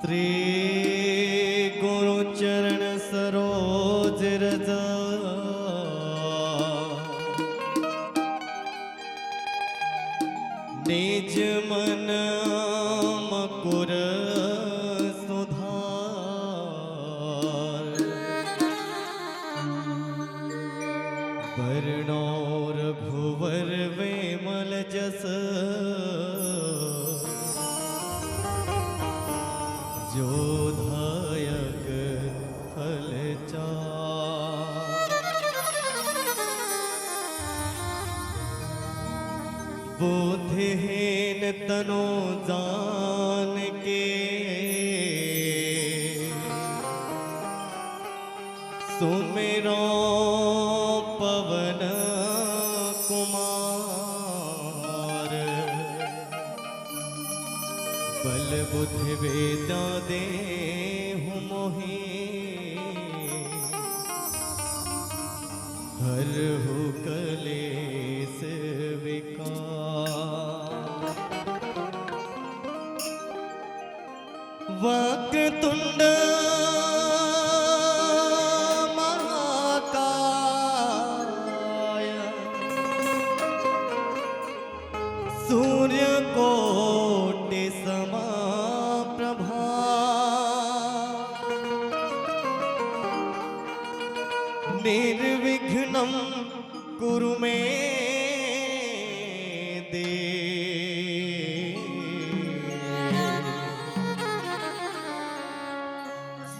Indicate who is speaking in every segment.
Speaker 1: श्री गुरु चरण सरोज रज निज मन मकुर सुधार वर्णोर भुवर वेमल जस जोधायक फल बुद्धिहीन तनो जान के सुमिरो पवन कुमार बल बुद्धि वेदा दे मोहि हर हो कलेस विकार वक्रतुंड महाकाय सूर्य कोटि समप्रभा निर्विघ्नं कुरु मे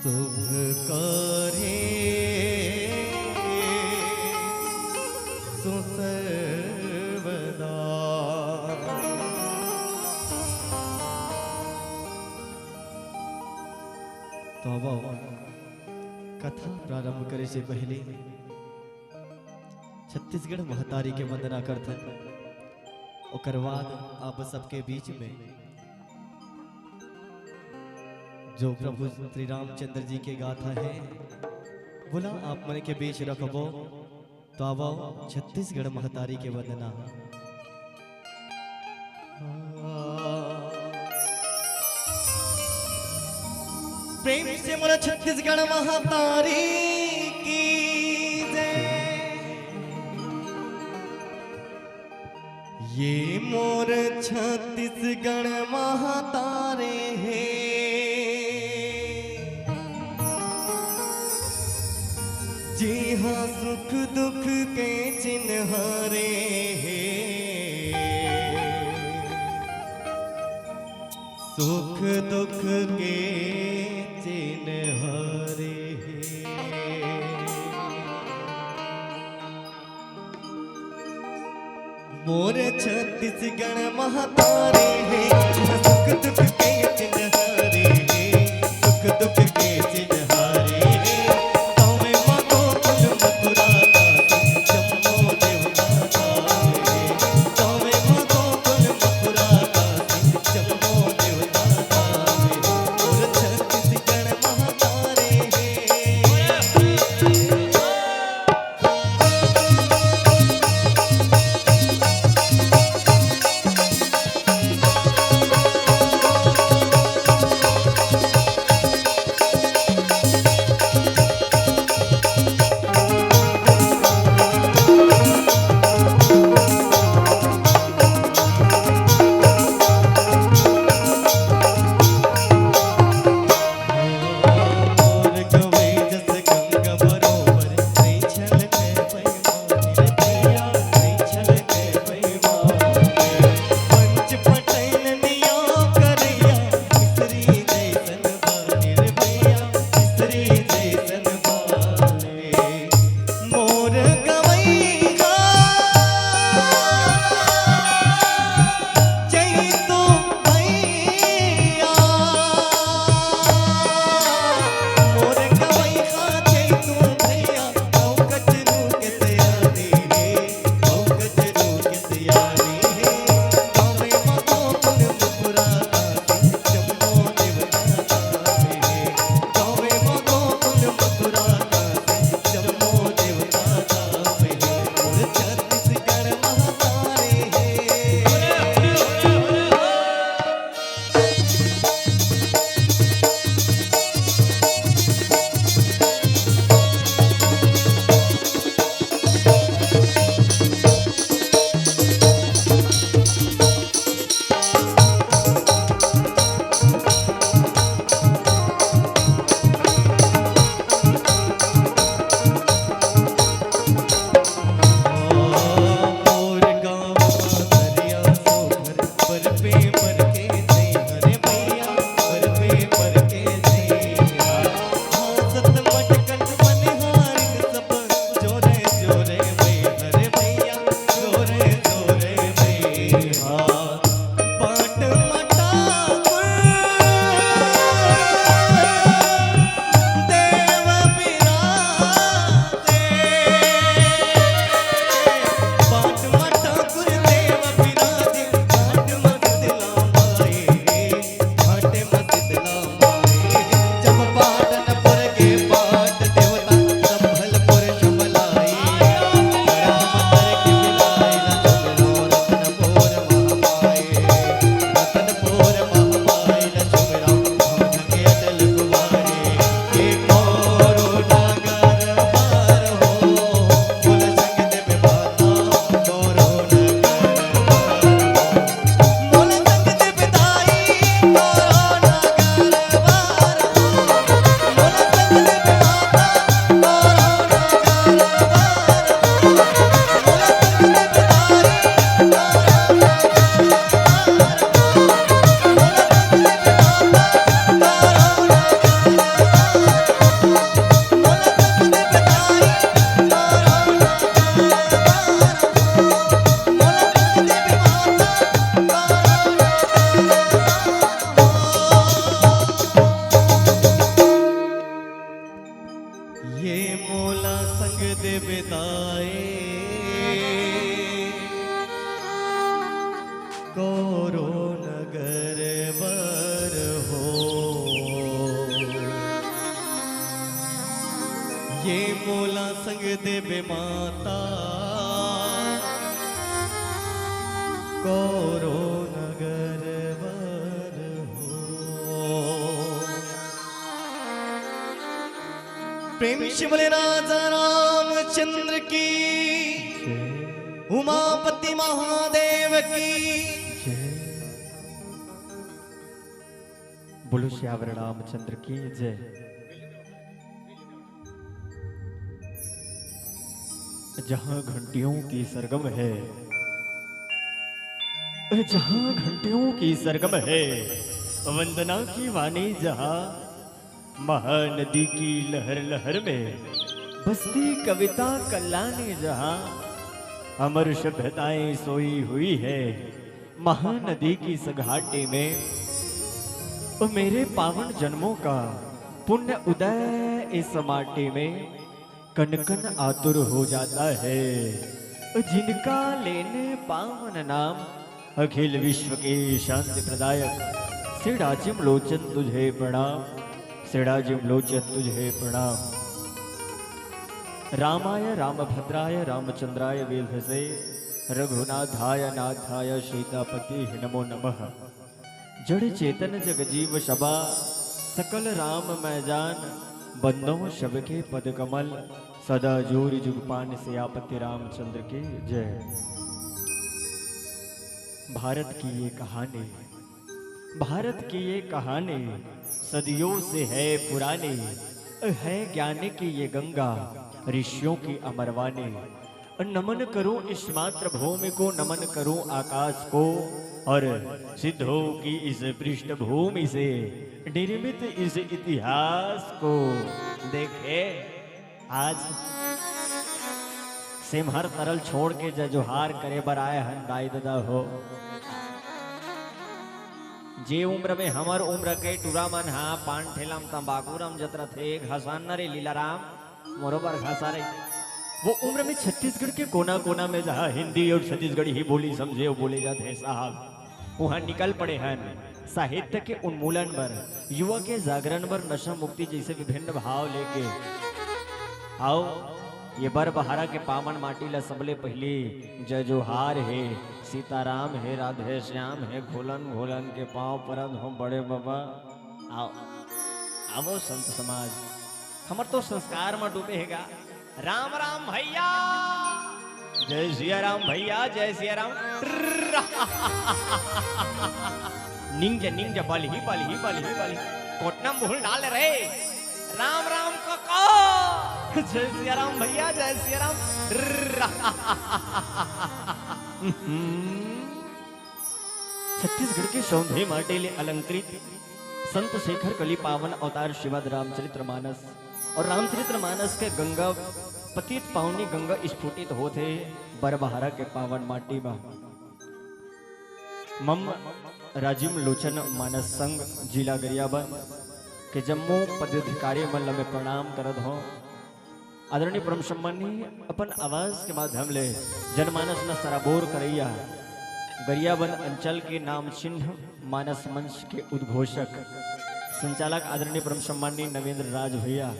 Speaker 1: शुभ करे सुसर्वदा। तो अब कथा प्रारंभ करे से पहले छत्तीसगढ़ महतारी के वंदना करते ओकर बाद आप सबके बीच में जो प्रभु श्री रामचंद्र जी के गाथा है बोला आप मन के बीच रखबो। तो अब छत्तीसगढ़ महतारी के वंदना प्रेम से मोला छत्तीसगढ़ महतारी की जय। ये मोर छत्तीसगढ़ महतारे है जी हाँ सुख दुख के चिन्हारे सुख दुख के चिन्हारे मोर छत्तीसगढ़ महतारे है सुख दुख के चिन्हारे सुख दुख के चिन्हारे ये मोला संग देवे माता कौरो नगर वर हो। प्रेम से बोले राजा रामचंद्र की, उमापति महादेव की।
Speaker 2: बोलो श्यावर रामचंद्र की जय। जहां घंटियों की सरगम है, जहां घंटियों की सरगम है, वंदना की वाणी जहां, महानदी की लहर लहर में बसती कविता कल्याणी जहां, अमर सभ्यताएं सोई हुई है महानदी की सघाटी में। और मेरे पावन जन्मों का पुण्य उदय इस माटी में कन कन आतुर हो जाता है। जिनका लेने पावन नाम अखिल विश्व के शांति प्रदायक श्रीराजिम लोचन तुझे प्रणाम, श्रीराजिम लोचन तुझे प्रणाम। रामाय रामभद्राय रामचंद्राय वेधसे, रघुनाथाय नाथाय सीतापति नमो नमः। जड़ चेतन जग जीव शबा, सकल राम मैं जान, बंदों शब के पद कमल, सदा जोर जुगपान सियापति रामचंद्र के जय। भारत की ये कहानी, भारत की ये कहानी सदियों से है पुरानी, है ज्ञान की ये गंगा ऋषियों की अमरवानी। नमन करूं इस मात्र भूमि को, नमन करूं आकाश को, और सिद्धों की इस पृष्ठभूमि से निर्मित इस इतिहास को। देखे आज सिमहर तरल छोड़ के जजुहार करे बर आए हन गाय ददा हो। जे उम्र में हमर उम्र के टूरा मन हा, पान ठेलाम तंबाकूरम जत्र थे, घसान रे लीलाराम मोरोबर घासा रे। वो उम्र में छत्तीसगढ़ के कोना कोना में जहाँ हिंदी और छत्तीसगढ़ी ही बोली समझे वो बोले जाते हैं साहब, वहाँ निकल पड़े हैं साहित्य के उन्मूलन पर, युवा के जागरण पर, नशा मुक्ति जैसे विभिन्न भाव लेके। आओ ये बर बहारा के पावन माटी ला सबले पहले जय जोहार है, सीताराम है, राधे श्याम है, घोलन घोलन के पांव परद हो बड़े बाबा। आओ आवो संत समाज, हमर तो संस्कार में डूबे हैगा। राम राम भैया, जय सिया राम भैया, जय सिया राम। निंज निंज बल ही बल ही बल ही बल, कोटना मुहल डाल रहे। राम राम को जय सिया राम भैया, जय सिया राम। छत्तीसगढ़ के सौंधे माटेले अलंकृत संत शेखर कली पावन अवतार श्रीमद रामचरितमानस और रामचरितमानस के गंगा पतित पावनी गंगा स्फुटित होते बरबहारा के पावन माटी में। मम राजिम लोचन मानस संघ जिला गरियाबंद के जम्मू पदाधिकारी मल्ल में प्रणाम करत हो। आदरणीय परम सम्मानी अपन आवाज के माध्यम ले जनमानस न सराबोर करैया गरियाबंद अंचल के नाम चिन्ह मानस मंच के उद्घोषक संचालक आदरणीय परम सम्मानी नवेंद्र राज भैया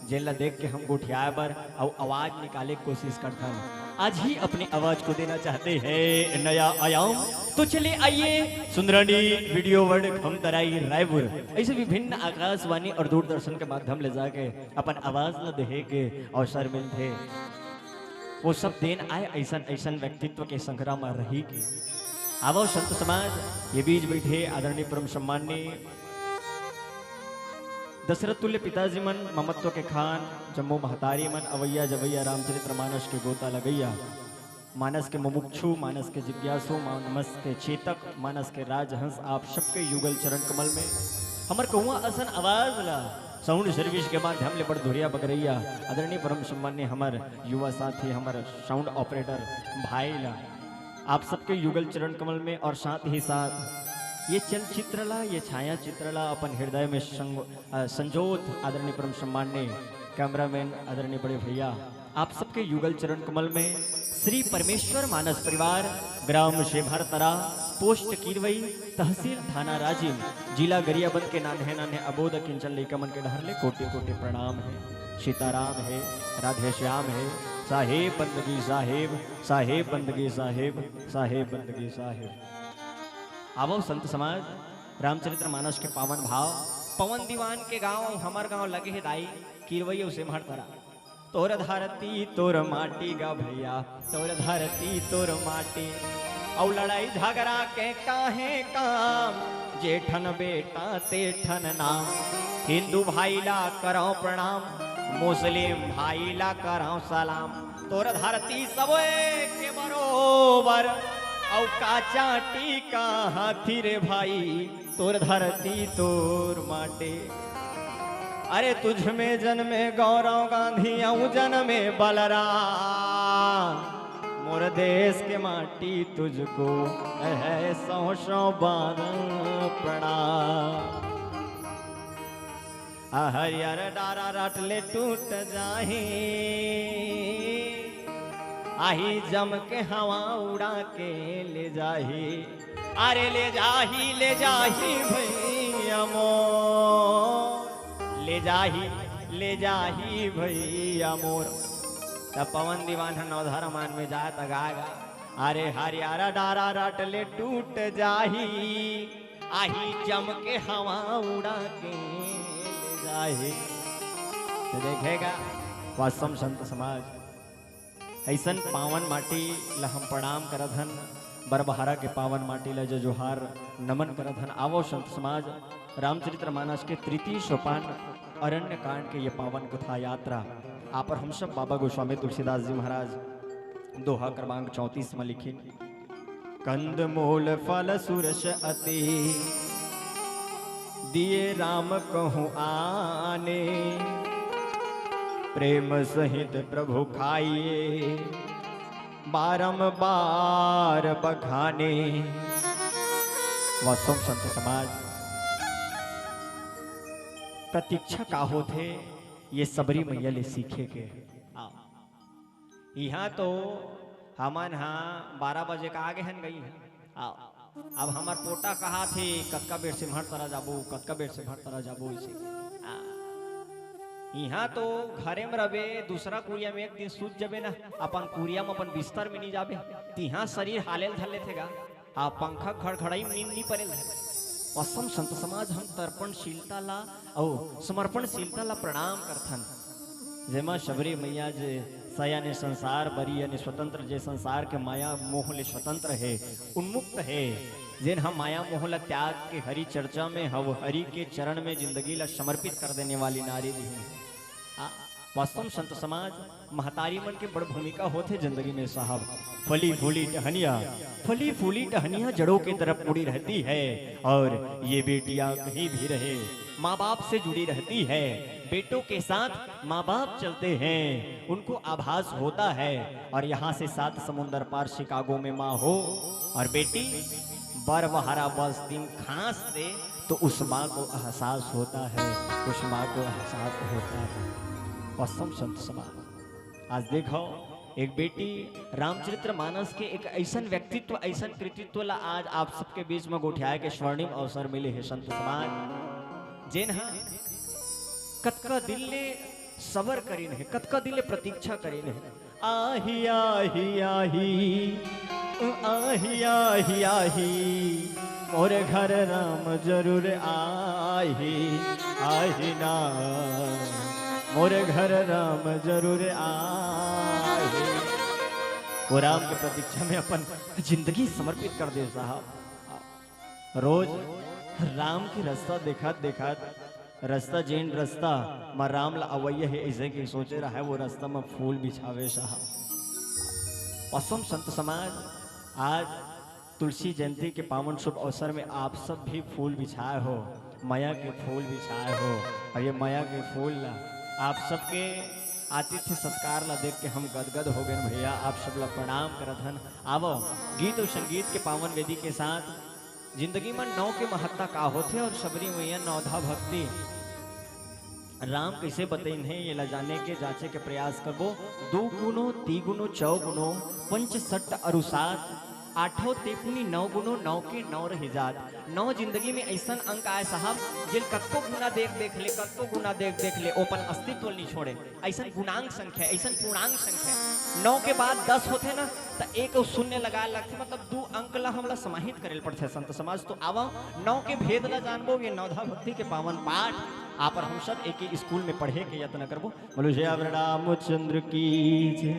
Speaker 2: जेला देख के हम गोठिया पर और आवाज निकाले की कोशिश करता है। आज ही अपनी आवाज को देना चाहते हैं नया आयाम, तो चले आइए सुंदरानी वीडियो वर्ल्ड हम तराई रायपुर ऐसे विभिन्न आकाशवाणी और दूरदर्शन के माध्यम ले जाके अपन आवाज न दे के अवसर मिलते, वो सब देन आए ऐसा ऐसा व्यक्तित्व के संग्राम में रही की। आवो संत समाज ये बीच बैठे आदरणीय परम सम्मानी दशरथ तुल्य पिताजी मन ममत्व के खान जम्मू महतारी मन अवैया जवैया रामचरितमानस के गोता लगैया, मानस के मुमुक्षु, मानस के जिज्ञासु, मानस के चेतक, मानस के राजहंस, आप सबके युगल चरण कमल में हमर कहुआ असन आवाज ला साउंड सर्विस के माध्यम ले बड़ धुरिया बगरैया आदरणीय परम सम्मान्य हमर युवा साथी हमर साउंड ऑपरेटर भाई ला आप सबके युगल चरण कमल में, और साथ ही साथ ये चलचित्र ला ये छाया चित्र ला अपन हृदय में संजोत आदरणीय परम सम्मान्य कैमरामैन आदरणीय बड़े भैया आप सबके युगल चरण कमल में श्री परमेश्वर मानस परिवार ग्राम शेभर तरा पोस्ट कीरवई, तहसील थाना राजिम, जिला गरियाबंद के नान्हे नान्हे अबोध किंचन लेकमन के ढहरले कोटि कोटि प्रणाम है। सीताराम है, राधे श्याम है, साहेब बंदगी साहेब, साहेब बंदगी साहेब, साहेब बंदगी साहेब। आवो संत समाज, रामचरित्र मानस के पावन भाव, पवन दीवान के गांव हमार गांव लगे है दाई, कीरवई उसे महर तरा। तोर धरती तोर माटी गा भैया, तोर धरती तोर माटी, और लड़ाई झगड़ा के काहे काम, जेठन बेटा तेठन नाम। हिंदू भाई ला करो प्रणाम, मुस्लिम भाई ला करो सलाम। तोर धरती सब के बरोबर, और का चाटी का हाथी रे भाई, तोर धरती तोर माटी। अरे तुझ में जन्मे गौरव गांधी, औ जन्मे बलराम। मोर देश के माटी तुझको है सौ सौ बार प्रणाम। हरियर डारा रटले टूट जाही, आही जम के हवा उड़ा के ले जाही। अरे ले जाही भैया मोर, ले जाही भैया मोर। तब पवन दीवान नौधारा मान में जात गागा, अरे हरियारा डारा रटले टूट जाही, आही जम के हवा उड़ा के ले जाही। तो देखेगा वास्तव संत समाज, ऐसन पावन माटी ला हम प्रणाम करधन, बरबहारा के पावन माटी ला जोहार नमन करधन। आवो संत समाज, रामचरित्र मानस के तृतीय सोपान अरण्य कांड के ये पावन कथा यात्रा आप पर हम सब बाबा गोस्वामी तुलसीदास जी महाराज दोहा क्रमांक 34 में लिखी। कंद मूल फल सुरस अति, दिए राम कहूँ आने। प्रेम सहित प्रभु खाइए, बारंबार बखाने। वास्तव संत समाज, प्रतीक्षा का होते ये सबरी मैया ले सीखे के। यहाँ तो हमन हाँ 12 बजे का आगे हन गई है। अब हमार पोटा कहा थे कतका बेर से भर तरा जाबू, कतका बेर से भर तरा जाबू। इसे यहाँ तो घरे में रहे, दूसरा कुरिया में एक दिन सूत जबे ना, अपन कुरिया में अपन बिस्तर में नहीं जाबे, तिहा शरीर हालेल धर लेते गा। पंखा खड़खड़ाई नींद नहीं पड़े। असम संत समाज, हम तर्पणशीलता ला और समर्पणशीलता ला प्रणाम करथन। जेमा शबरी मैया जे सया ने संसार बरी ने स्वतंत्र, जे संसार के माया मोह ले स्वतंत्र है, उन्मुक्त है, जिन हम माया मोह ला त्याग के हरि चर्चा में हव हरि के चरण में जिंदगी ला समर्पित कर देने वाली नारी भी है। वास्तव संत समाज, महतारी मन के बड़ भूमिका होते जिंदगी में साहब। फली फूली टहनिया जड़ों की तरफ उड़ी रहती है, और ये बेटियां कहीं भी रहे माँ बाप से जुड़ी रहती है। बेटों के साथ माँ बाप चलते हैं, उनको आभास होता है। और यहाँ से 7 समुंदर पार शिकागो में माँ हो और बेटी बरबहारा बस दिन खांस दे, तो उस माँ को एहसास होता है, उस माँ को एहसास होता है। वास्तव संत समाज, आज देखो एक बेटी रामचरित्र मानस के एक ऐसन व्यक्तित्व, ऐसन कृतित्व ला आज आप सबके बीच में गोठियाए के स्वर्णिम अवसर मिले है। संत समाज जेन हा कतका दिल ने सबर करीन है, कतका दिल ने प्रतीक्षा करीन है। आही आही आही आही आही आही, और घर राम जरूर आही आही ना, मोर घर राम जरूर आए। वो राम के प्रतीक्षा में अपन जिंदगी समर्पित कर दे साहब। रोज राम की रास्ता देखा रास्ता जेन रास्ता माँ राम ला अवैया है, ऐसे की सोचे रहा है वो रास्ता में फूल बिछावे साहब। असम संत समाज, आज तुलसी जयंती के पावन शुभ अवसर में आप सब भी फूल बिछाए हो, माया के फूल बिछाए हो। और ये माया के फूल ला आप सबके आतिथ्य सत्कार ला देख के हम गदगद हो गए भैया। आप सब ला प्रणाम करथन। आवो गीत और संगीत के पावन वेदी के साथ जिंदगी में नौ के महत्ता का होते और सबरी मैया नौधा भक्ति राम कैसे बतईन है ये ला जाने के जांचे के प्रयास करबो। 2 गुणों 3 गुणों 4 गुणों 5 6 अरुसात आठों तेपुनी 9 गुनो 9 के 9 रह जात। 9 जिंदगी में ऐसा अंक आए साहब जिल कत्को गुना देख ले कत्को गुना देख ले ओपन अस्तित्व नहीं छोड़े। ऐसा गुणांक संख्या ऐसा पूर्णांक संख्या 9 के बाद 10 होते ना तो एक शून्य लगा लगते मतलब 2 अंक ला हमला समाहित करे पड़ते संत समाज। तो आवा 9 के भेद ला जानबो ये नवधा भक्ति के पावन पाठ आप हम सब एक ही स्कूल में पढ़े के यत्न करबो। बोलो जय रामचंद्र की जय।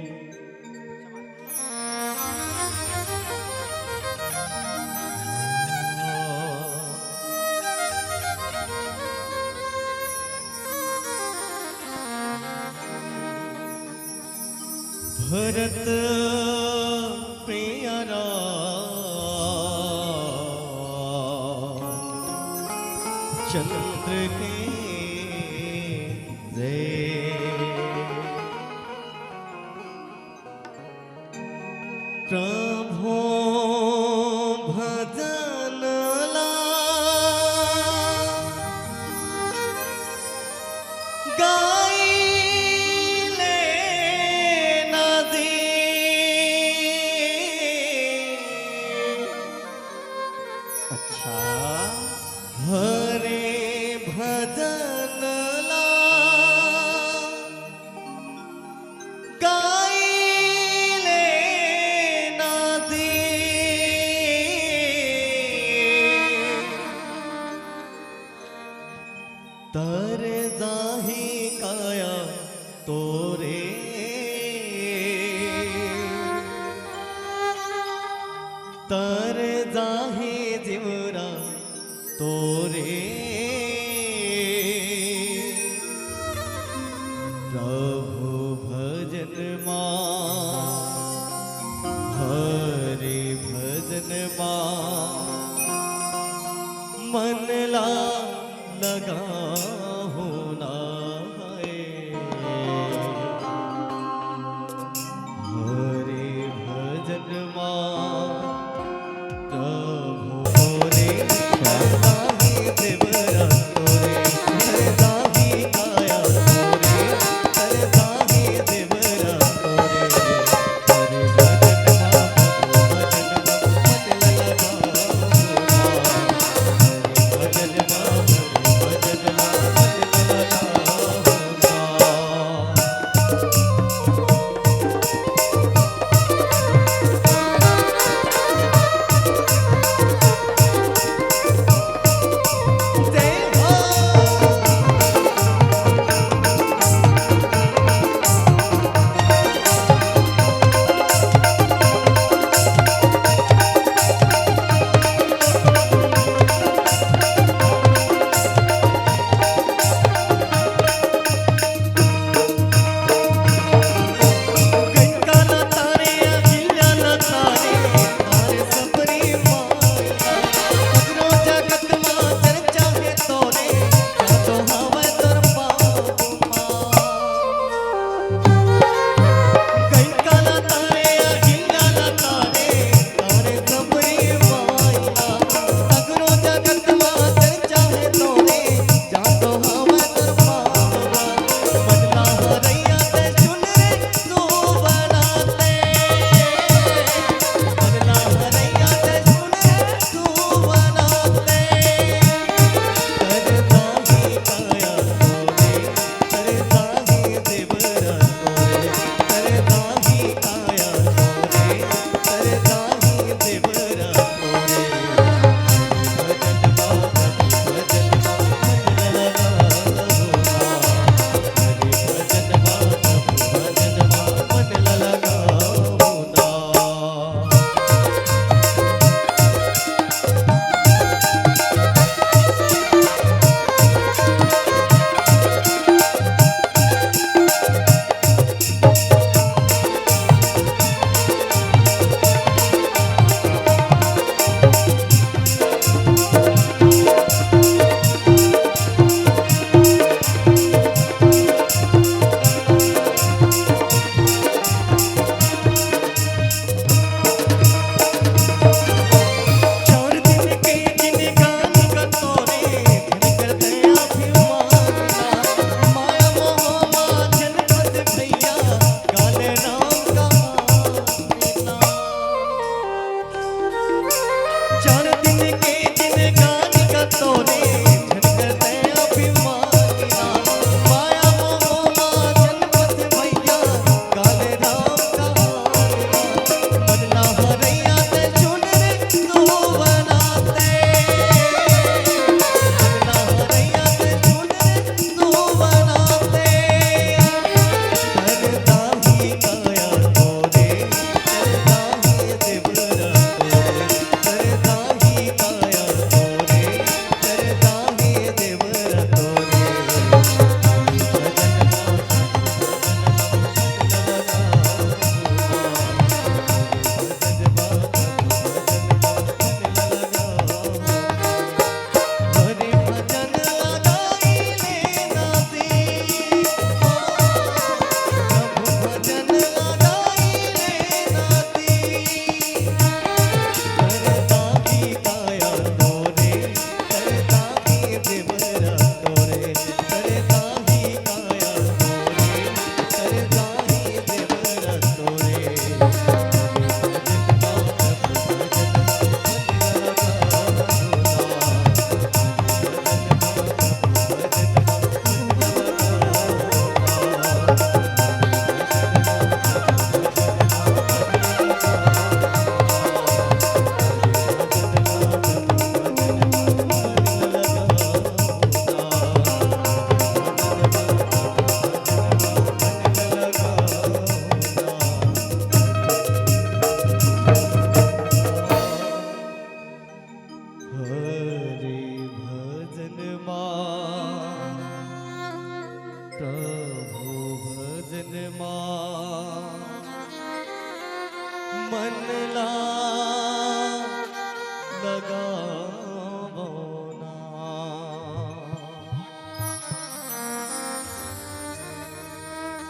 Speaker 1: भरत प्रियरा चंद्र के जय प्रभु भजन ला हरे भजन ला गाइले नदी तर जाही काया तोरे तर जाही जीवरा तोरे प्रभु भजन मां हरे भजन मां मन ला लगा होना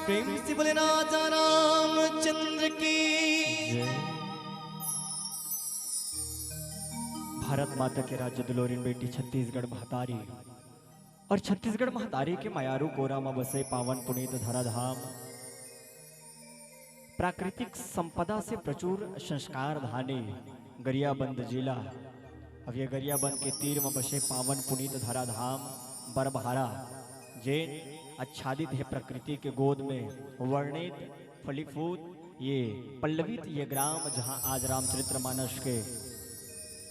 Speaker 1: प्रेम से बोले राजा रामचंद्र की।
Speaker 2: भारत माता के राज्य दुलोरिन बेटी छत्तीसगढ़ महतारी और छत्तीसगढ़ महतारी के मायारू कोरा में बसे पावन पुनीत धराधाम, प्राकृतिक संपदा से प्रचुर संस्कार धानी गरियाबंद जिला। अब ये गरियाबंद के तीर में बसे पावन पुनीत धराधाम बरबहारा जैन आच्छादित है प्रकृति के गोद में वर्णित फलीफूत ये पल्लवित ये ग्राम, जहां आज रामचरितमानस के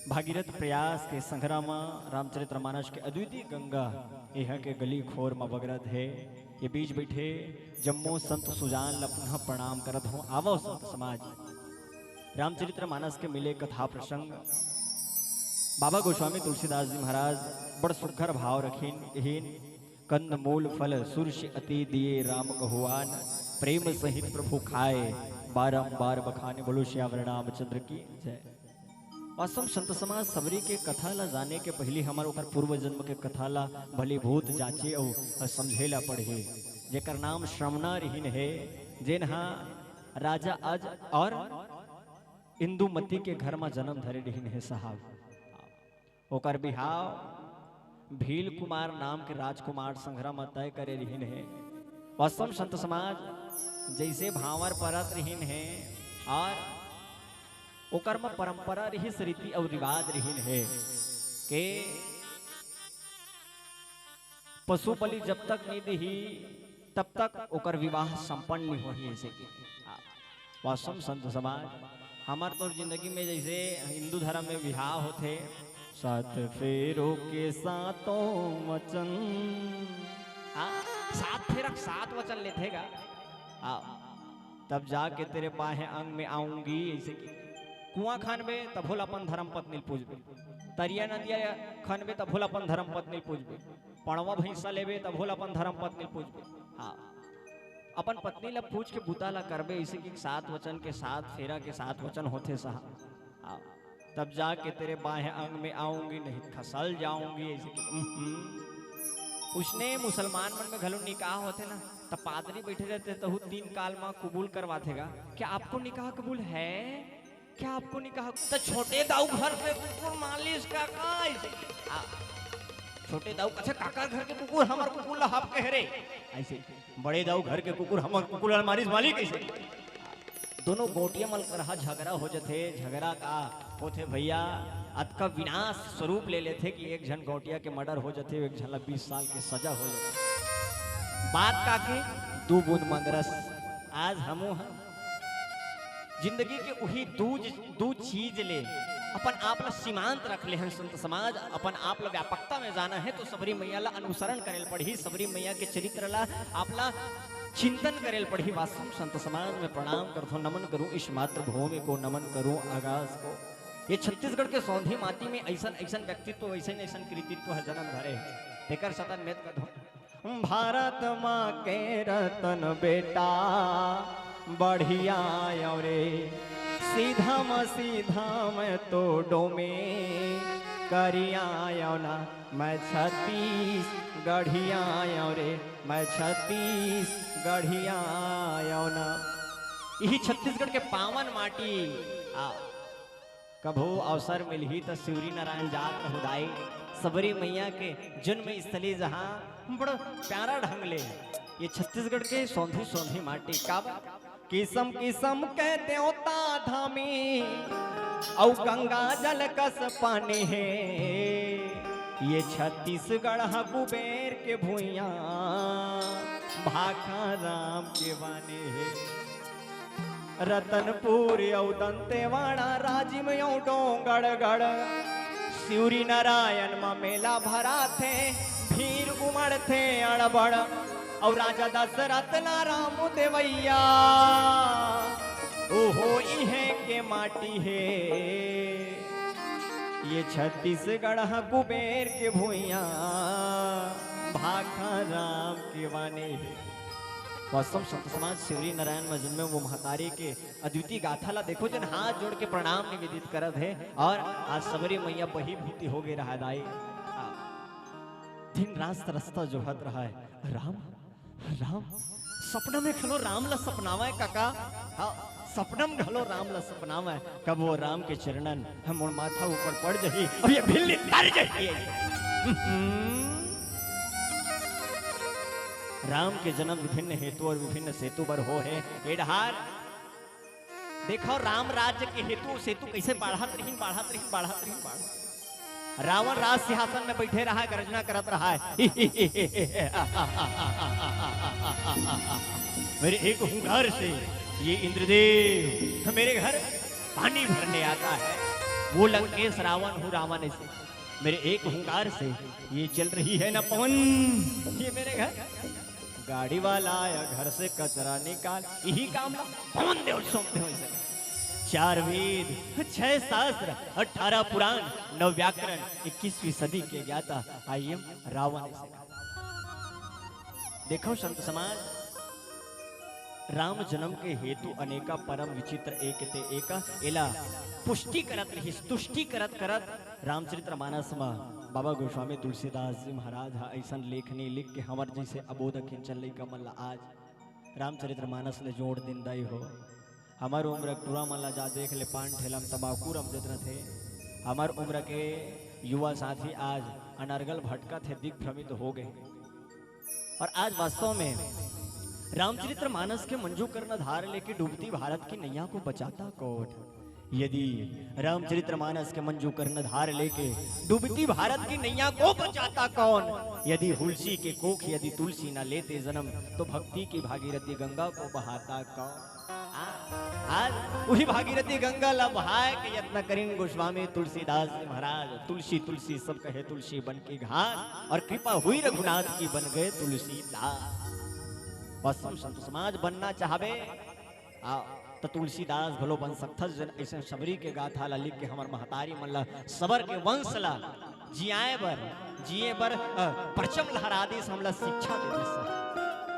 Speaker 2: भागीरथ प्रयास के संग्रामा रामचरितमानस के अद्वितीय गंगा यह के गली खोर में बगरत है। ये बीच बैठे जम्मो संत सुजान ल पुनः प्रणाम करत हो। आवो संत समाज, रामचरितमानस के मिले कथा प्रसंग बाबा गोस्वामी तुलसीदास जी महाराज बड़ सुघर भाव रखीन। यहीन कंद मूल फल सुरशि अति दिए राम कहुआन, प्रेम सहित प्रभु खाए बारंबार बखाने। बोलो श्याम रामचंद्र की जय। वास्तव संत समाज सबरी के कथा ला जाने के पहले हमार ओकर पूर्व जन्म के कथा ला भली भूत जाचे और समझेला पढ़े, जेकर नाम श्रवणा रहीन है। जेन हाँ राजा अज और इंदुमती के घर में जन्म धरे रहीन है साहब। ओकर बिहाव भील कुमार नाम के राजकुमार संघरा में तय करे रहीन है। वास्तव संत समाज जैसे भावर परत रहीन है और ओकर में परंपरा रही रीति और रिवाज रहीन है के पशु बलि जब तक नहीं दी तब तक ओकर विवाह संपन्न नहीं हो। ऐसे की वास्तव संत समाज हमार तो जिंदगी में जैसे हिंदू धर्म में विवाह होते सात फेरों के सातों वचन, सात फेरक सात वचन लेतेगा तब जाके तेरे बाहें अंग में आऊंगी। ऐसे की कुआं खानबे तब भोल अपन धर्म पत्नी पूजबे, तरिया नदिया खानबे तब भोल अपन धर्म पत्नी पूजबे, पड़वा भैंसा लेबे तब भोल अपन धर्म पत्नी पूजबे। हाँ, अपन पत्नी ला पूछ के बुता ला करबे। इसी की सात वचन के साथ फेरा के सात वचन होते साहब। हाँ, तब जाके तेरे बाहें अंग में आऊंगी नहीं खसल जाऊंगी। ऐसे की उसने मुसलमान मन में घलो निकाह होते ना तब पादरी बैठे रहते तो 3 काल में कबूल करवातेगा। क्या आपको निकाह कबूल है? क्या आपको निकाह? तो छोटे दाऊ घर पे कुकुर मालिश का छोटे दाऊ अच्छा काका घर के कुकुर हमार कुकुर ला हाफ कह रे। ऐसे बड़े दाऊ घर के कुकुर हमार कुकुर ला मालिश मालिक। ऐसे दोनों गोटिया मल कर झगड़ा हो जाते। झगड़ा का होते भैया अतका विनाश स्वरूप ले लेते कि एक जन गोटिया के मर्डर हो जाते, एक जन 20 साल की सजा हो जाती। बात का के 2 बूंद मंदरस आज हमू हम जिंदगी के वही दू चीज ले अपन आप ला सीमांत रख ले हैं संत समाज। अपन आप ला व्यापकता में जाना है तो सबरी मैया ला अनुसरण करेल पढ़ी, सबरी मैया के चरित्र ला आप ला चिंतन करेल पढ़ी। वास्तव संत समाज में प्रणाम करथो, नमन करूं इस मातृभूमि को, नमन करूं आगाज को। ये छत्तीसगढ़ के सौंधी माटी में ऐसा ऐसा व्यक्तित्व ऐसा कृतित्व है जन्म धरे तेकर सतन में कथो। भारत माँ के रतन बेटा बढ़िया रे, सीधा में तो डोमे करिया ना। मैं 36 गढ़िया रे, मैं 36 गढ़िया ना। यही छत्तीसगढ़ के पावन माटी कभो अवसर मिलही तो शिवरी नारायण जात रहुदाई सबरी मैया के जन्म स्थली जहाँ बड़ा प्यारा ढंग ले ये छत्तीसगढ़ के सौंधी सौंधी माटी का किसम किसम के देवता धामी और गंगा जल कस पानी है। ये छत्तीसगढ़ कुबेर के भूइया भाखा राम के बाने है। रतनपुर और दंतेवाड़ा राजिम यौ डोंगड़गढ़ शिवरी नारायण में मेला भरा थे, भीड़ उमड़ थे अड़बड़ और राजा दशरथ ना राम देवैया ओहो इहे के माटी है। ये छत्तीसगढ़ कुबेर के भूइया भाखा राम के वाने है। वास्तव संत समाज शिवरी नारायण में जन्मे वो महतारी के अद्वितीय गाथा ला देखो जन हाथ जोड़ के प्रणाम निवेदित करत है। और आज सबरी मैया बही भूति हो गई रहा दाई, दिन रात रास्ता जोहत रहा है। राम राम सपना में खलो राम ला सपनावा है काका। हाँ सपनम ढलो राम ला सपनावा है, कब वो राम के चरणन हम माथा ऊपर पड़ जाही और ये भिल्ली तर जाही। राम के जन्म विभिन्न हेतु और विभिन्न सेतु पर हो है। एडहार देखो राम राज्य के हेतु सेतु कैसे बढ़त रही बढ़त रही बढ़त रही बढ़। रावण राज सिंहासन में बैठे रहा, गर्जना करत रहा है। मेरे एक हुंकार से ये इंद्रदेव मेरे घर पानी भरने आता है। वो लंकेश रावण हूँ रावण से, मेरे एक हुंकार से ये चल रही है ना पवन, ये मेरे घर गाड़ी वाला आया घर से कचरा निकाल, यही काम ना पवन देव सौंपते हो इसे। 4 वेद 6 शास्त्र 18 पुराण 9 व्याकरण 21वीं सदी के ज्ञाता आई एम रावण। देखो संत समाज, राम जन्म के हेतु अनेका परम विचित्र एक ते एका एला पुष्टि करत रही तुष्टि करत करत रामचरित्र मानस में बाबा गोस्वामी तुलसीदास जी महाराज हा ऐसा लेखनी लिख के हमार जैसे अबोध खिंचल कमल आज रामचरित्र मानस ले जोड़ दिन दई हो। हमार उम्र टूरा मल्ला जा देख ले पान ठेलम तबाकू रम जत्र थे। हमार उम्र के युवा साथी आज अनर्गल भटका थे, दिग्भ्रमित हो गए। और आज वास्तव में रामचरित्र मानस के मंजू कर्ण धार लेके डूबती भारत की नैया को बचाता कौन। यदि रामचरित्र मानस के मंजू कर्ण धार लेके डूबती भारत की नैया को बचाता कौन। यदि हुलसी के कोख यदि तुलसी न लेते जन्म, तो भक्ति की भागीरथी गंगा को बहाता कौन। आज वही भागीरथी गंगा ला बहाए के यत्न करें गोस्वामी तुलसीदास जी महाराज। तुलसी तुलसी सब कहे तुलसी बन की घास, और कृपा हुई रघुनाथ की बन गए तुलसीदास। बस हम संत समाज बनना चाहबे तो तुलसीदास भलो बन सकता। ऐसे सबरी के गाथा ला लिख के हमार महतारी मन ला सबर के वंश ला जिए बर परचम लहरा दे, हमला शिक्षा दे दे।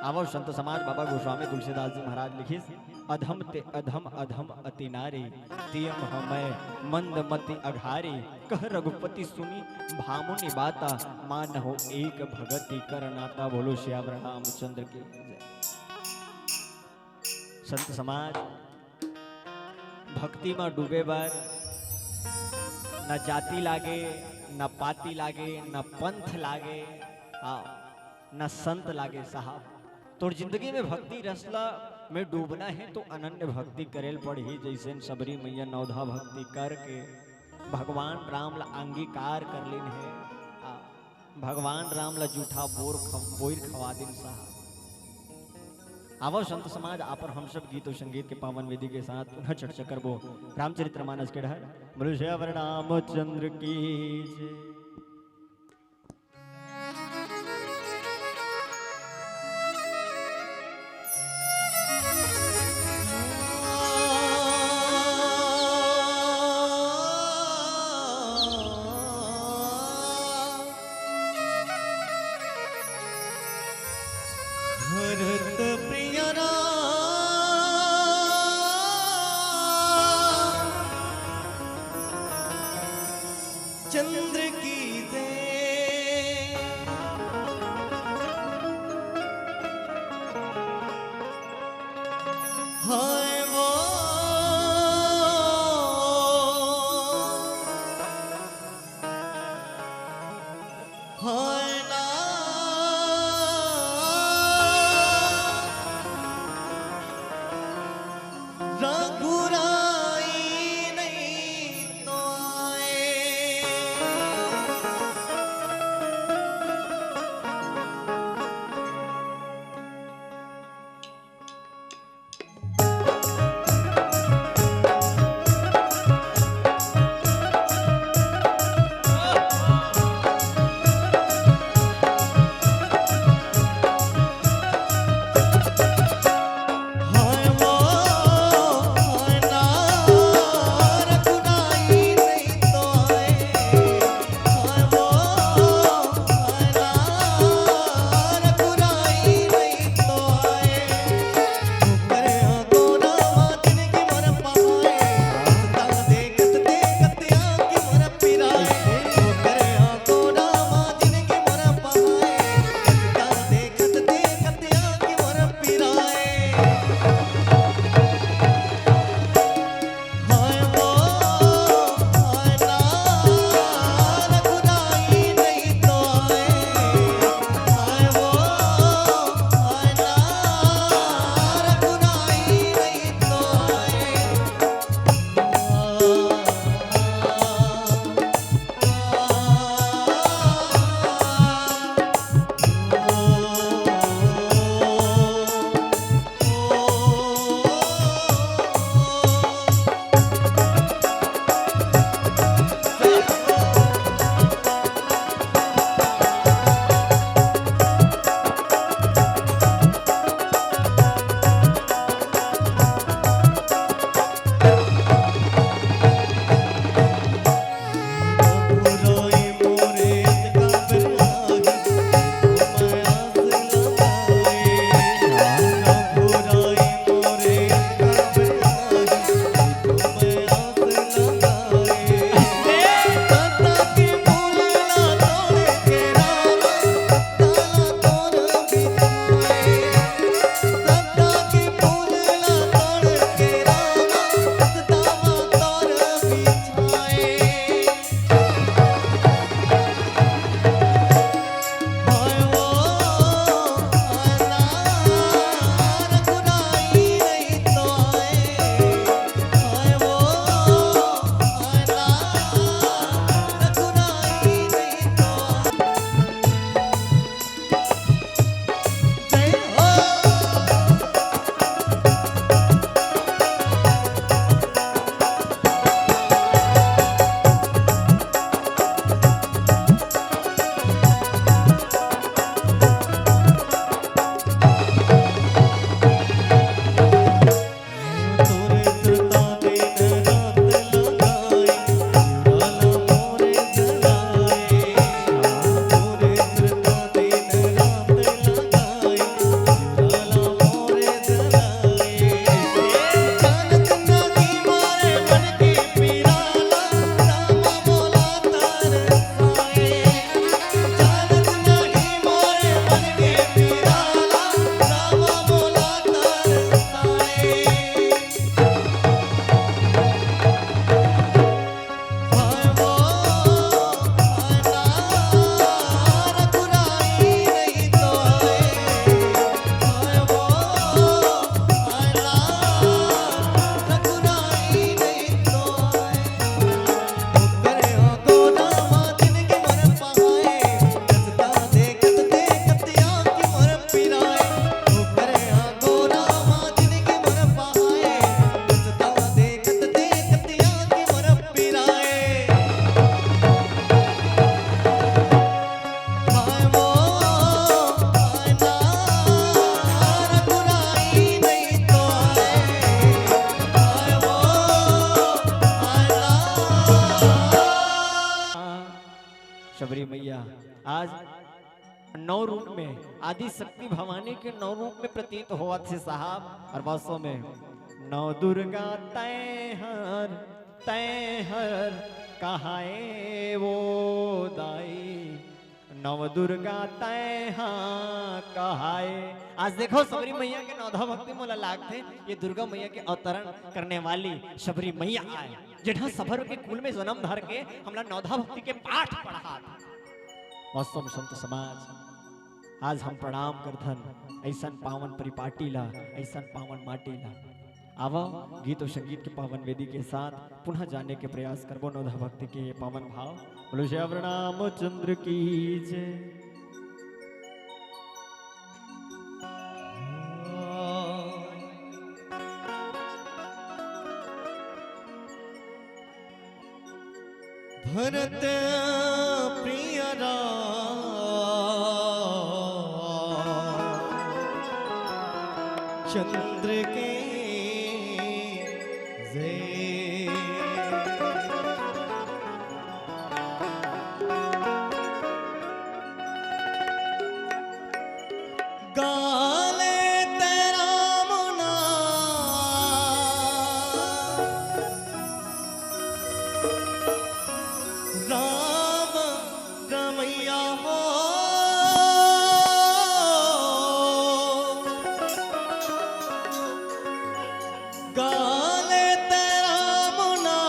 Speaker 2: आवो संत समाज बाबा गोस्वामी तुलसीदास जी महाराज लिखिस, अधम ते अधम अधम अति नारी, तियम हमें मंद मति अघारी, कह रघुपति सुनी भामुनि बाता, मान हो एक भगति कर नाता। बोलो श्याम रामचंद्र की जय। संत समाज भक्ति में डूबे बार न जाति लागे, न पाती लागे, न पंथ लागे, न संत लागे साहब। तो जिंदगी में भक्ति रसला में डूबना है तो अनन्य भक्ति करेल पड़ी। जैसे सबरी मैया नौधा भक्ति करके भगवान राम ला अंगीकार कर लेन है। भगवान राम ला जूठा बोर खवा दिन साहब। आवो संत समाज आप हम सब गीत और संगीत के पावन वेदी के साथ पुनः चर्चा करबो रामचरित्र मानस के ढहर। मृषवर रामचंद्र की जय।
Speaker 1: चंद्र की
Speaker 2: आज 9 रूप में आदि शक्ति भवानी के 9 रूप में प्रतीत हुआ थे साहब। और वास्तव में 9 दुर्गा तय हर कहाए वो दाई, 9 दुर्गा तय कहाए। आज देखो शबरी मैया के नौधा भक्ति मोला लागथे ये दुर्गा मैया के अवतरण करने वाली शबरी मैया आए, जिन्हा सबर के कुल में जन्म धर के हमला नौधा भक्ति के पाठ पढ़ा। वास्तव में संत समाज आज हम प्रणाम करथन ऐसन पावन परिपाटी ला, ऐसन पावन माटी ला। आवा गीत और संगीत के पावन वेदी के साथ पुनः जाने के प्रयास करबो नौधा भक्ति के पावन भाव। बोलो श्री रामचंद्र की जय।
Speaker 1: भरत प्रिय चंद्र के जय। गाले तेरा मुना राम रमैया हो, गाले तेरा मुना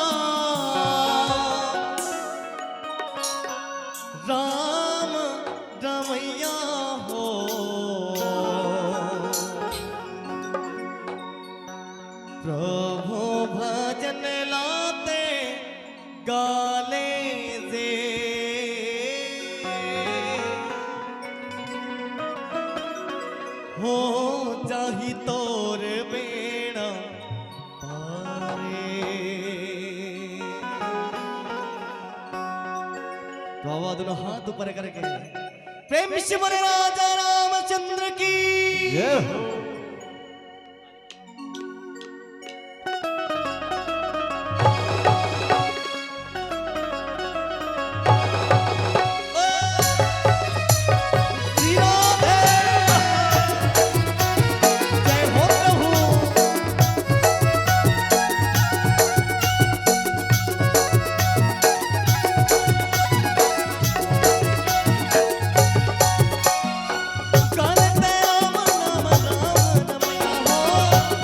Speaker 1: राम रमैया हो। प्रभु भजन लाते गाले से हो जाही तोर बेड़ा पारे। तो आवाज दोनों हाथ ऊपर करके प्रेम से बोले राजा रामचंद्र की
Speaker 2: जय हो।
Speaker 1: श्री राधे जय हो प्रभु। करते राम नाम राम रमैया हो,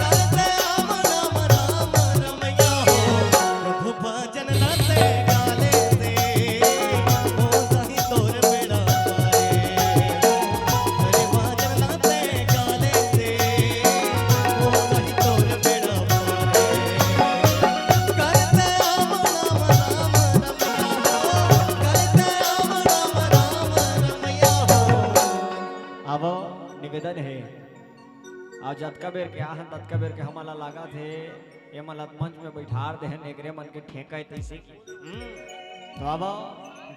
Speaker 1: करते राम नाम राम रमैया हो। प्रभु भजन लाते गाले से हो जाही तोर बेड़ा पारे। हरे भजन लाते गाले से हो जाही तोर बेड़ा पारे। करते राम नाम राम रमैया हो, करते राम नाम राम रमैया हो।
Speaker 2: अब निवेदन है आज जतका बेर के आहन ततका बेर के हमला लागा थे ये मलत मंच में बैठार देहन एकरे मन के ठेका तैसे की। तो अब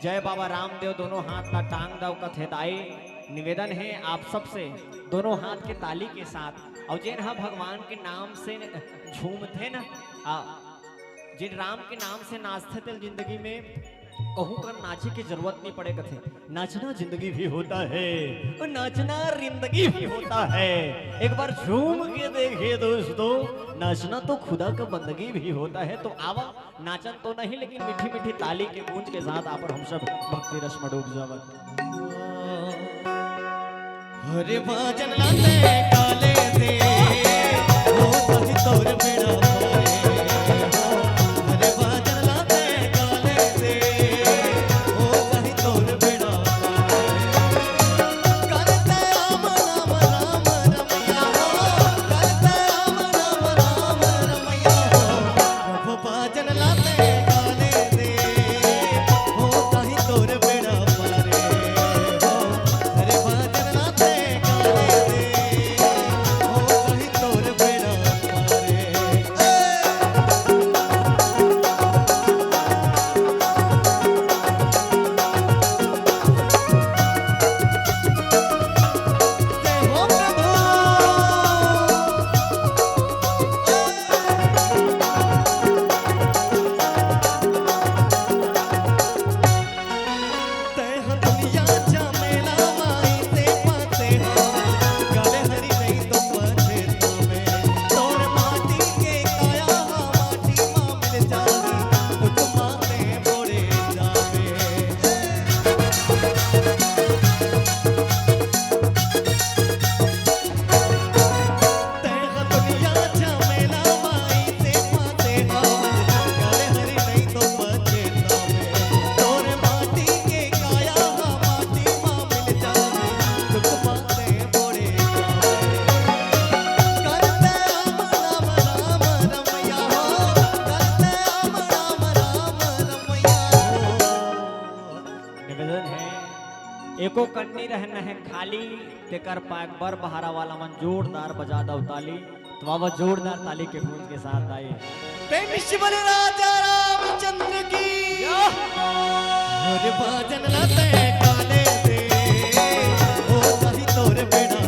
Speaker 2: जय बाबा रामदेव दोनों हाथ ला टांग दाव कथे दाई। निवेदन है आप सबसे दोनों हाथ के ताली के साथ और जिन हा भगवान के नाम से झूमथे ना, जिन राम के नाम से नाचते थे जिंदगी में कहूँ कर नाचे की जरूरत नहीं पड़े कथे। नाचना जिंदगी भी होता है और नाचना जिंदगी भी होता है। एक बार झूम के देखिए दोस्तों, नाचना तो खुदा का बंदगी भी होता है। तो आवा नाचन तो नहीं लेकिन मीठी मीठी ताली के गूंज के साथ आप और हम सब भक्ति रस में डूब जावत।
Speaker 1: हरे भजन लाते काले से हो जाही तोर बेड़ा पारे। हरे भजन लाते काले से हो जाही तोर बेड़ा पारे। करते राम नाम राम रमैया हो, करते राम नाम राम रमैया हो। प्रभु भजन लाते काले से हो जाही तोर बेड़ा पारे। हरे भजन लाते काले से हो जाही तोर बेड़ा पारे।
Speaker 2: एको कन्नी रहना है खाली तेकर पाक बर बहारा वाला मन जोरदार बजा दो ताली। तो बाबा जोरदार ताली के गूंज के साथ आए।
Speaker 1: प्रेम शिवल राजा रामचंद्र की हर भजन लाते काले से ओ सही तोरे बेड़ा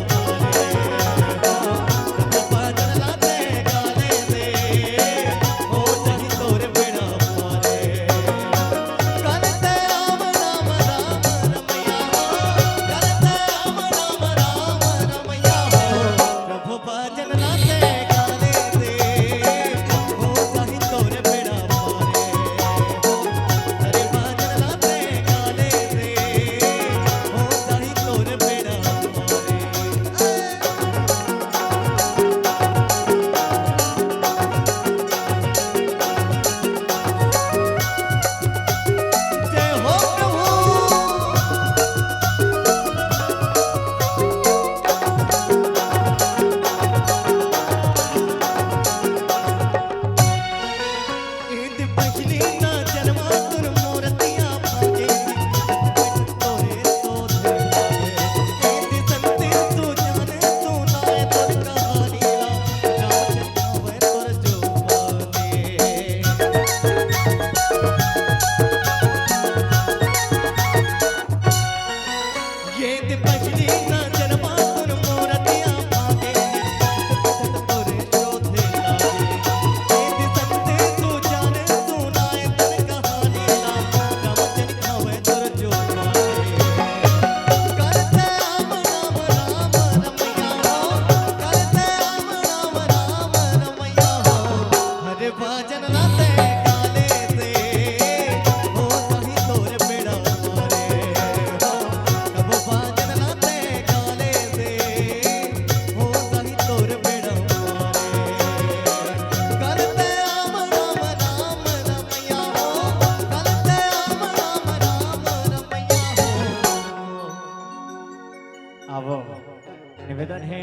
Speaker 2: निवेदन है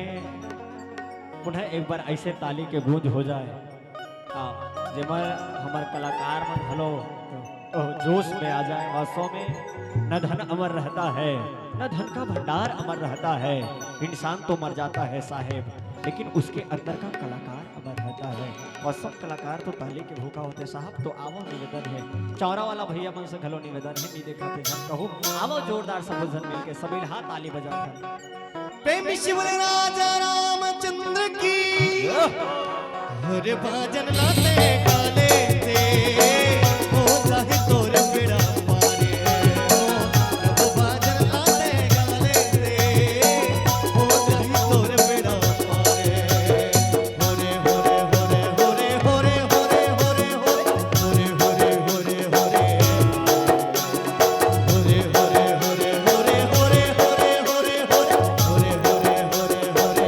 Speaker 2: पुनः एक बार ऐसे ताली के गूंज हो जाए जेमर हमार कलाकार मन हलो जोश में आ जाए। वास्तव में न धन अमर रहता है न धन का भंडार अमर रहता है। इंसान तो मर जाता है साहेब लेकिन उसके अंदर का कलाकार अमर रहता है। और सब कलाकार तो ताली के भूखा होते साहब। तो आवो निवेदन है चौरा वाला भैया मन से घलो निवेदन है नहीं देखा थे कहूँ आवो जोरदार सब जन मिलके सभी हाथ ताली बजा
Speaker 1: प्रेम शिवल राजा रामचंद्र की हर भजन लाते काले से ओ चाहे तोरे बेड़ा मारे प्रभु भजन लाते काले से ओ चाहे तोरे बेड़ा मारे होरे होरे होरे होरे होरे होरे होरे होरे होरे होरे होरे होरे होरे होरे होरे होरे होरे होरे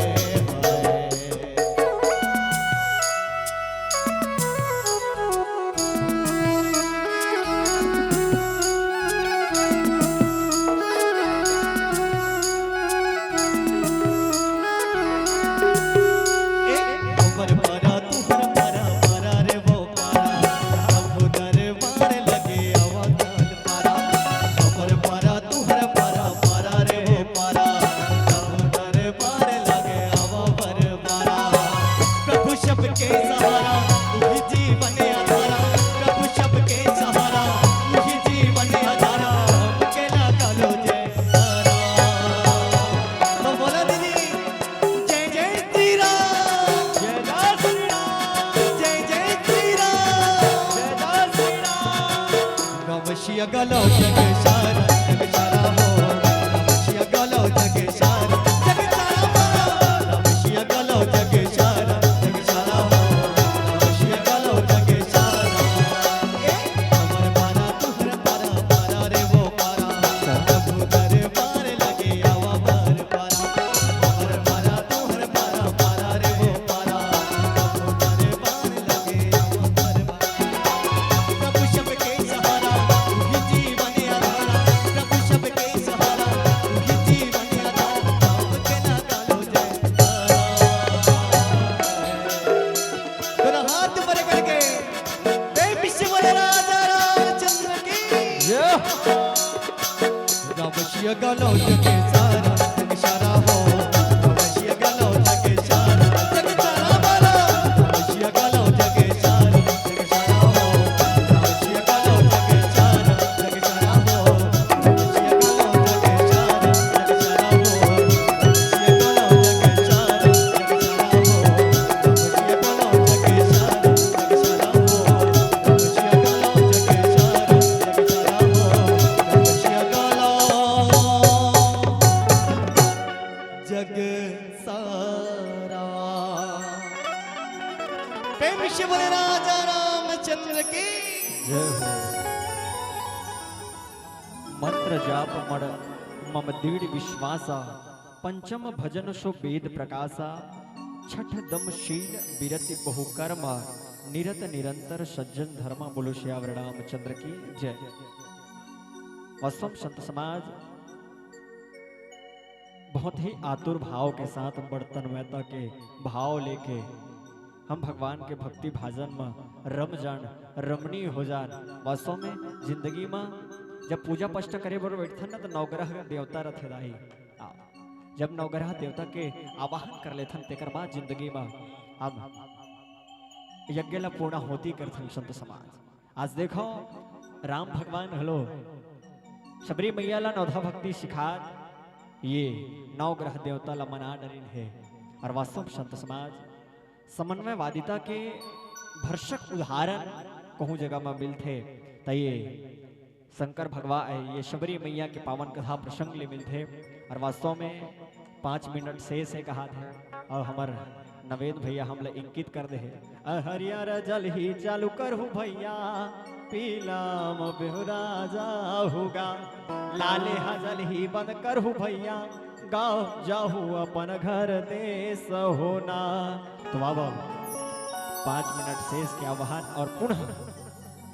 Speaker 1: गलो जग सारा जग सारा हो रमशिया गलो जग सारा जग सारा हो रमशिया गलो जग सारा जग सारा हो रमशिया गलो जग सारा हमर पारा तुहर पारा पारा रे वो पारा प्रभु दरबार लगे आवा बार पारा हमर पारा तुहर पारा पारा रे वो पारा प्रभु दरबार लगे आवा बार प्रभु शब के सहारा जीवन गलो जग सारा जग सारा हो नमशिया गलो जग सारा जग सारा बोलो नमशिया गलो जग सारा जग सारा हो नमशिया गलो जग सारा जग सारा हो नमशिया गलो जग सारा जग सारा हो नमशिया गलो जग सारा जग सारा हो नमशिया गलो जग सारा जग सारा हो नमशिया गलो जग सारा जग सारा हो नमशिया गलो जग सारा। प्रेम से बोले राजा रामचंद्र की
Speaker 2: जय हो। मंत्र जाप मड़ मम दृढ़ विश्वासा पंचम भजन सो वेद प्रकाशा छठ दम शील विरति बहुकर्म निरत निरंतर सज्जन धर्म बोलो श्याम रामचंद्र की जय। वास्तव में संत समाज बहुत ही आतुर भाव के साथ बर्तनमयता के भाव लेके हम भगवान के भक्ति भाजन में रम जान रमणीय हो जान। वास्तव में जिंदगी में जब पूजा पष्ट करे बर बैठन ना तो नवग्रह देवता रथदाई जब नवग्रह देवता के आवाहन कर लेथन तेकर बाद जिंदगी में अब यज्ञ ला पूर्ण होती करथन संत समाज। आज देखो राम भगवान हलो शबरी मैया ला नवधा भक्ति सिखा ये नवग्रह देवता ला मना डरिन है। और वास्तव में संत समाज समन्वयवादिता के भर्षक उदाहरण कहूँ जगह में मिलते तो ये शंकर भगवान ये शबरी मैया के पावन कथा प्रसंग ले मिलते। और वास्तव में 5 मिनट शेष है कहा थे और हमार नवेद भैया हमला इंकित कर दे हरियर जल ही चालू करहु भैया पीलाम बेहुरा जाहुगा लाले हजल ही बंद करहु भैया गाँव जाहू अपन घर देश होना। तो बाबा 5 मिनट शेष के आह्वान और पुनः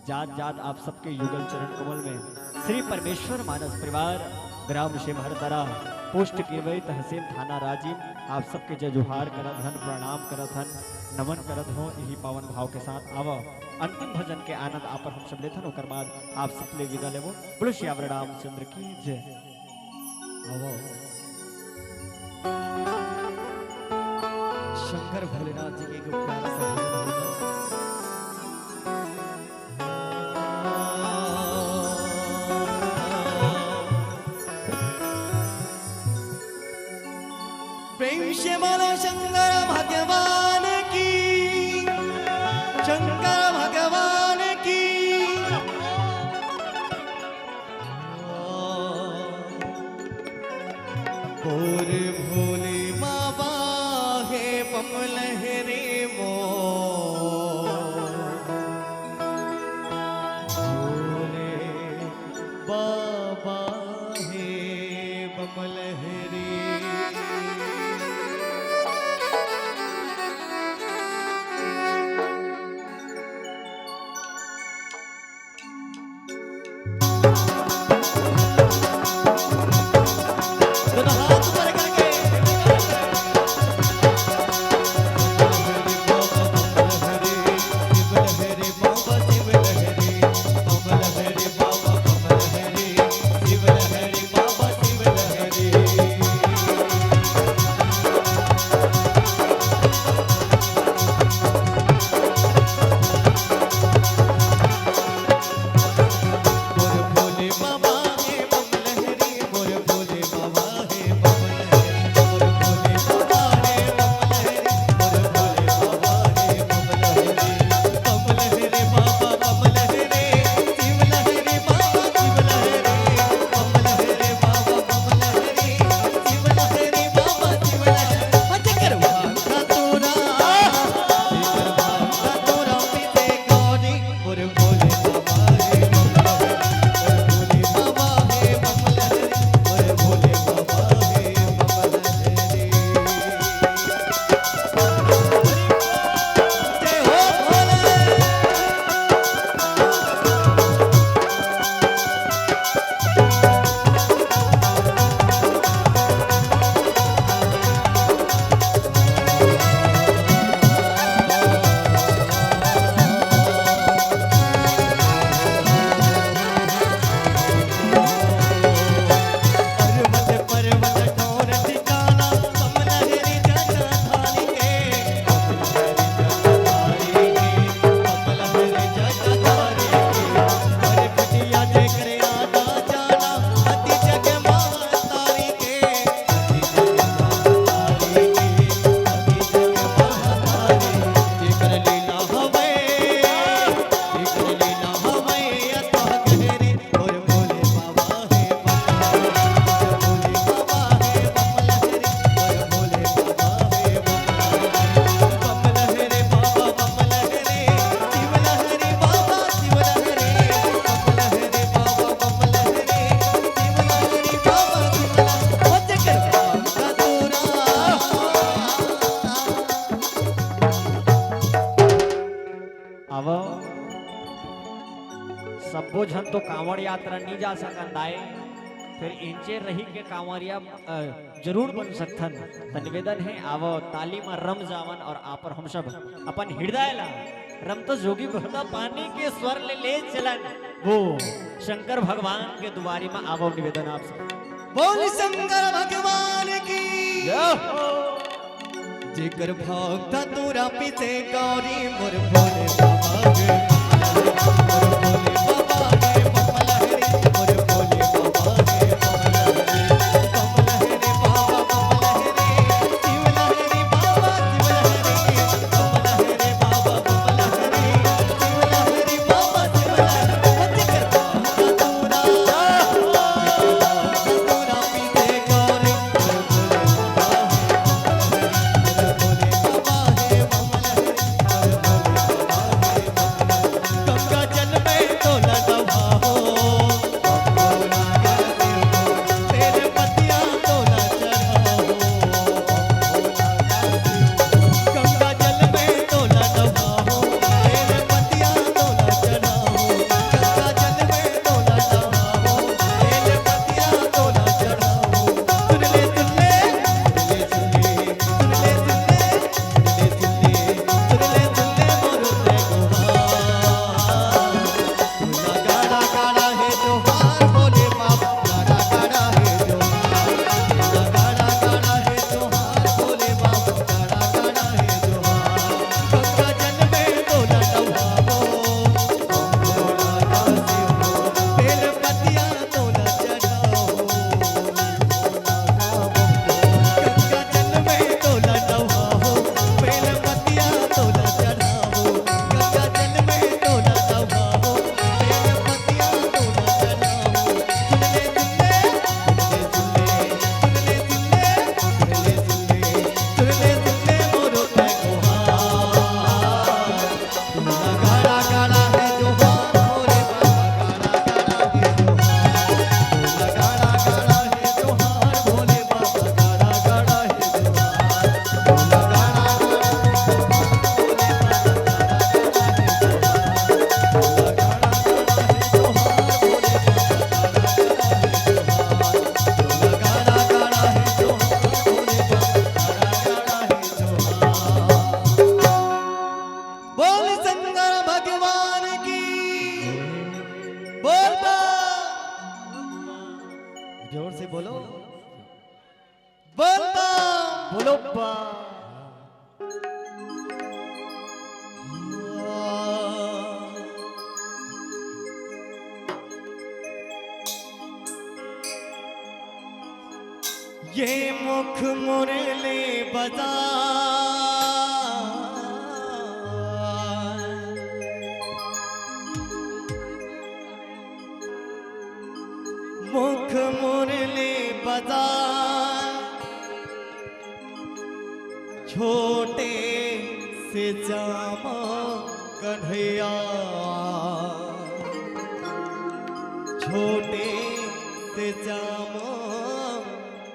Speaker 2: जात जात आप सबके युगल चरण कमल में श्री परमेश्वर मानस परिवार ग्राम से भरतरा पोस्ट केवई तहसील थाना राजीव आप सबके जय जुहार करत हन प्रणाम करत हन नमन करत हो यही पावन भाव के साथ आवो अंतिम भजन के आनंद आप हम सब लेथन ओकर बाद आप सबले विदा लेबो बोलो श्री रामचंद्र की जय। आवो शंकर भोलेनाथ जी के एक प्यारा सा भजन होगा।
Speaker 1: प्रेम से बोलो शंकर भगवान की शंकर भगवान की। और भोले बाबा है पम लहरे मो भोले बाबा है पम लहरे। दोनों हाथ ऊपर करके
Speaker 2: कब्बो झन तो कांवड़ यात्रा नहीं जा सकन दाए फिर इंचे रही के कांवरिया जरूर बन सकथन। त निवेदन है आवो ताली में रम जावन और आपर हम सब अपन हृदय ला रम तो जोगी भरता पानी के स्वर ले चलन वो शंकर भगवान के दुआरी में आवो निवेदन आप सब।
Speaker 1: बोल शंकर भगवान की
Speaker 2: जय हो।
Speaker 1: जेकर भक्त तोरा पीछे गौरी मोर भोले बाबा गे मोर भोले बाबा गे बमलहरी मोर भोले बाबा गे बमलहरी बमलहरी बाबा बमलहरी शिवलहरी बाबा शिवलहरी बमलहरी बाबा बमलहरी शिवलहरी बाबा शिवलहरी जेकर भक्त तोरा पीछे गौरी गंगा जल में तो लडवा हो तेरे पतिया तो न चढ़ाओ गंगा जल में तो लडवा हो तेरे पतिया तो न चढ़ाओ गंगा जल में तो लडवा हो तेरे पतिया तो न चढ़ाओ सुन ले सुन ले सुन ले सुन ले सुन ले सुन ले मोर ते गुहार गाड़ा गाड़ा है जोहार बोले बाबा गाड़ा गाड़ा है जोहार गाड़ा गाड़ा है जोहार बोले बाबा गाड़ा गाड़ा है जोहार गंगा जल में तो लडवा हो बेल पतिया तो न चढ़ाओ गंगा जल में तो लडवा हो बेल पतिया तो न चढ़ाओ गंगा जल में तो लडवा हो बेल पतिया तो न चढ़ाओ सुन ले सुन ले मोरो ते गुहार गाड़ा गाड़ा है जोहार भोले बाबा गाड़ा गाड़ा है जोहार भोले बाबा गाड़ा गाड़ा है बोल शंकर भगवान की बोल बा जोर से बोलो बोल बा
Speaker 2: बोलो बा।
Speaker 1: ये मुख मुरली बजा मुख मुरली बजा छोटे से जामा कन्हैया छोटे से जामा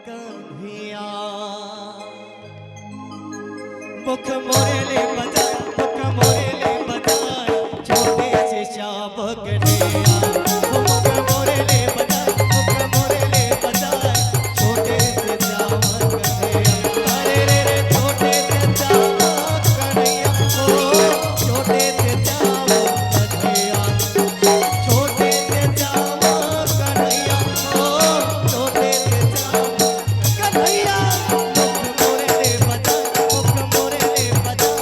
Speaker 1: कन्हैया मुख मोरली बजा मुख मोरली बजा छोटे से श्याम कन्हैया मुख मोरली बजा मुख मोरली बजा छोटे से श्याम कन्हैया अरे रे रे छोटे से श्याम कन्हैया ओ छोटे से श्याम कन्हैया छोटे से श्याम कन्हैया ओ छोटे से श्याम कन्हैया मुख मोरली बजा मुख मोरली बजा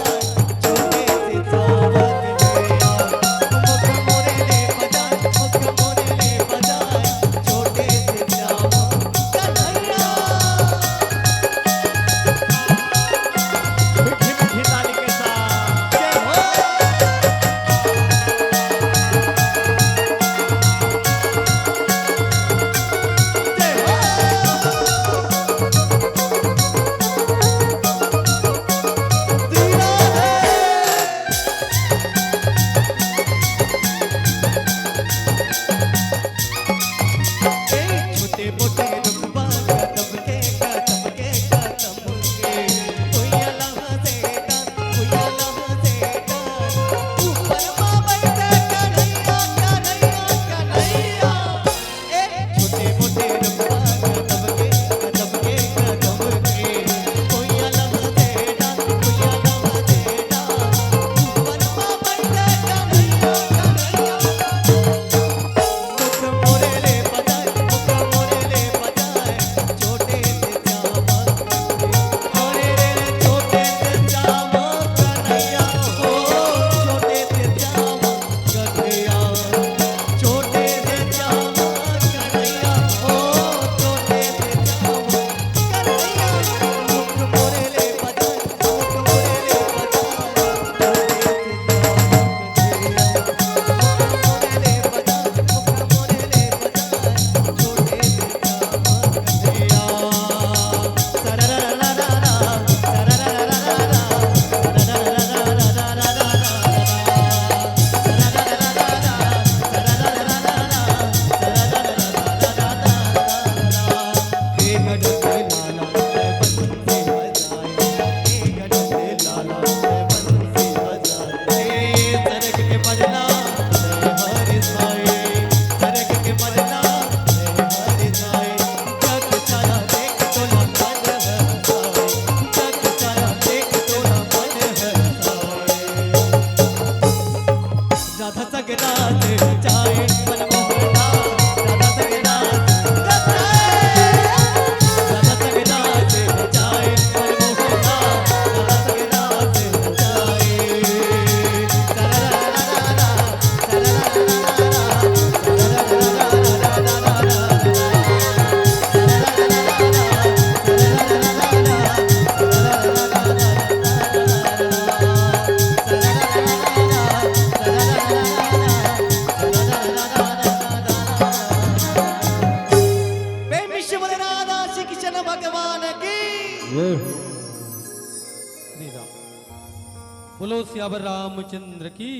Speaker 1: भगवान की
Speaker 3: श्री राम। बोलो सियावर रामचंद्र की।